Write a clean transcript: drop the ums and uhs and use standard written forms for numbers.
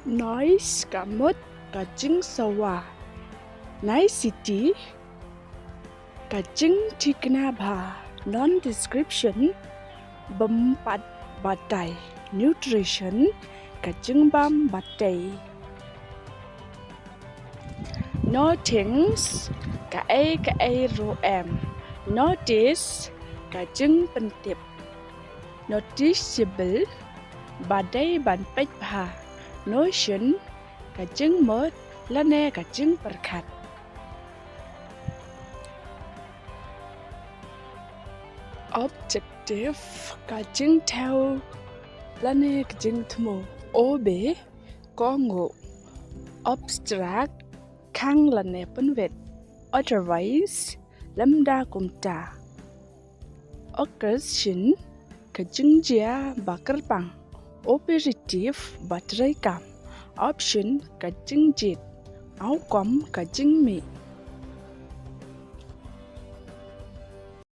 Noise kamut kajing sawa. Nicety kajing tikna bha. Non-description bumpat batai. Nutrition kajing bam batai. Nothings ka ai ro em. Notice kajing pentip. Noticeable badai ban pech bha. Notion kajing mot lane kajing perkat. Objective kajing theo lane kajing thmo. Obe kongo. Abstract khang lane penvet. Otherwise lamda kumta. Occasion kajing jia bakar pang. Operative baterai kam. Option kajing jit. Outcome kajing mi.